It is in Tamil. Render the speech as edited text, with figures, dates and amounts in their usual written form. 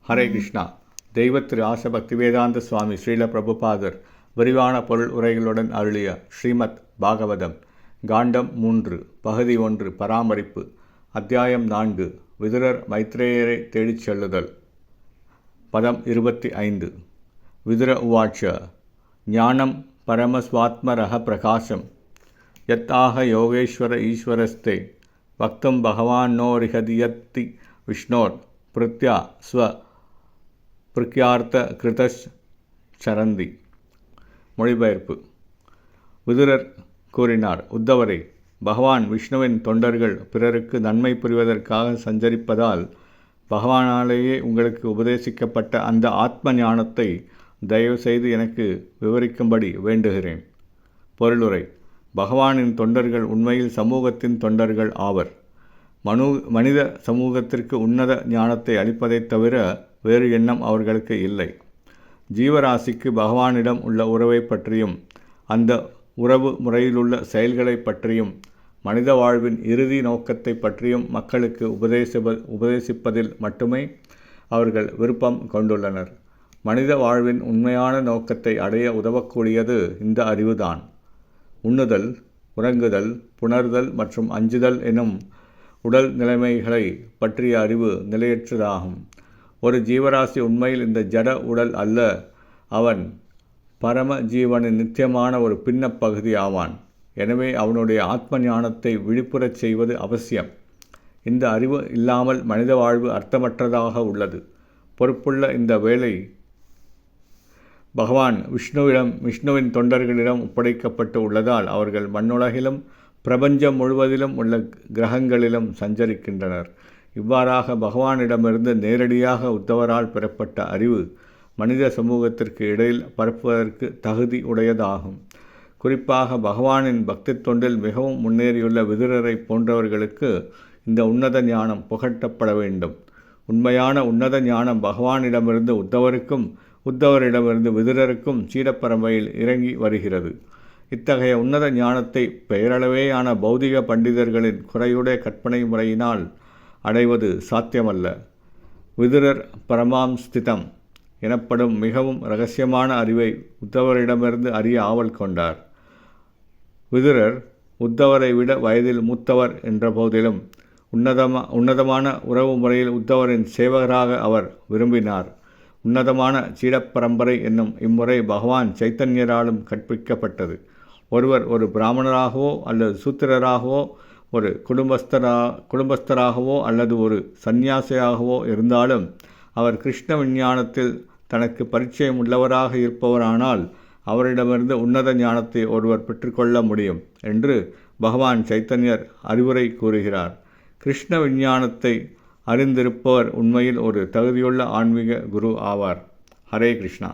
ஹரே கிருஷ்ணா. தெய்வ திரு ஆச பக்திவேதாந்த சுவாமி ஸ்ரீல பிரபுபாதர் விரிவான பொருள் உரைகளுடன் அருளிய ஸ்ரீமத் பாகவதம் காண்டம் 3 பகுதி 1 பராமரிப்பு அத்தியாயம் 4 விதுரர் மைத்ரேயரை தேடிச் செல்லுதல். பதம் 25. விதுர உவாச்ச ஞானம் பரமஸ்வாத்மரஹ பிரகாசம் யத்தாக யோகேஸ்வர ஈஸ்வரஸ்தே வக்தும் பகவான்னோரிஹதியத்தி விஷ்ணோர் பிருத்யா ஸ்வ பிருக்யார்த்த கிருதஷ் சரந்தி. மொழிபெயர்ப்பு. விதுரர் கூறினார், உத்தவரே, பகவான் விஷ்ணுவின் தொண்டர்கள் பிறருக்கு நன்மை புரிவதற்காக சஞ்சரிப்பதால் பகவானாலேயே உங்களுக்கு உபதேசிக்கப்பட்ட அந்த ஆத்ம ஞானத்தை தயவு செய்து எனக்கு விவரிக்கும்படி வேண்டுகிறேன். பொருளுரை. பகவானின் தொண்டர்கள் உண்மையில் சமூகத்தின் தொண்டர்கள் ஆவர். மனித சமூகத்திற்கு உன்னத ஞானத்தை அளிப்பதைத் தவிர வேறு எண்ணம் அவர்களுக்கு இல்லை. ஜீவராசிக்கு பகவானிடம் உள்ள உறவை பற்றியும் அந்த உறவு முறையிலுள்ள செயல்களை பற்றியும் மனித வாழ்வின் இறுதி நோக்கத்தை பற்றியும் மக்களுக்கு உபதேசிப்பதில் மட்டுமே அவர்கள் விருப்பம் கொண்டுள்ளனர். மனித வாழ்வின் உண்மையான நோக்கத்தை அடைய உதவக்கூடியது இந்த அறிவுதான். உண்ணுதல், உறங்குதல், புணர்தல் மற்றும் அஞ்சுதல் எனும் உடல் நிலைமைகளை பற்றிய அறிவு நிலையற்றதாகும். ஒரு ஜீவராசி உண்மையில் இந்த ஜட உடல் அல்ல, அவன் பரம ஜீவனின் நித்தியமான ஒரு பின்னப் பகுதி ஆவான். எனவே அவனுடைய ஆத்ம ஞானத்தை விழிப்புறச் செய்வது அவசியம். இந்த அறிவு இல்லாமல் மனித வாழ்வு அர்த்தமற்றதாக உள்ளது. பொறுப்புள்ள இந்த வேலை பகவான் விஷ்ணுவின் தொண்டர்களிடம் ஒப்படைக்கப்பட்டு உள்ளதால் அவர்கள் மண்ணுலகிலும் பிரபஞ்சம் முழுவதிலும் உள்ள கிரகங்களிலும் சஞ்சரிக்கின்றனர். இவ்வாறாக பகவானிடமிருந்து நேரடியாக உத்தவரால் பெறப்பட்ட அறிவு மனித சமூகத்திற்கு இடையில் பரப்புவதற்கு தகுதி உடையதாகும். குறிப்பாக பகவானின் பக்தி தொண்டில் மிகவும் முன்னேறியுள்ள விதுரரை போன்றவர்களுக்கு இந்த உன்னத ஞானம் புகட்டப்பட வேண்டும். உண்மையான உன்னத ஞானம் பகவானிடமிருந்து உத்தவருக்கும் உத்தவரிடமிருந்து விதுரருக்கும் சீடப்பரம்பையில் இறங்கி வருகிறது. இத்தகைய உன்னத ஞானத்தை பெயரளவேயான பௌதிக பண்டிதர்களின் குறையுடைய கற்பனை முறையினால் அடைவது சாத்தியமல்ல. விதுரர் பரமாம்ஸ்திதம் எனப்படும் மிகவும் இரகசியமான அறிவை உத்தவரிடமிருந்து அறிய ஆவல் கொண்டார். விதுரர் உத்தவரை விட வயதில் மூத்தவர் என்ற போதிலும் உன்னதமான உறவு முறையில் உத்தவரின் சேவகராக அவர் விரும்பினார். உன்னதமான சீடப்பரம்பரை என்னும் இம்முறை பகவான் சைத்தன்யராலும் கற்பிக்கப்பட்டது. ஒருவர் ஒரு பிராமணராகவோ அல்லது சூத்திரராகவோ ஒரு குடும்பஸ்தராகவோ அல்லது ஒரு சந்நியாசியாகவோ இருந்தாலும் அவர் கிருஷ்ண விஞ்ஞானத்தில் தனக்கு பரிச்சயம் உள்ளவராக இருப்பவரானால் அவரிடமிருந்து உன்னத ஞானத்தை ஒருவர் பெற்றுக்கொள்ள முடியும் என்று பகவான் சைத்தன்யர் அறிவுரை கூறுகிறார். கிருஷ்ண விஞ்ஞானத்தை அறிந்திருப்பவர் உண்மையில் ஒரு தகுதியுள்ள ஆன்மீக குரு ஆவார். ஹரே கிருஷ்ணா.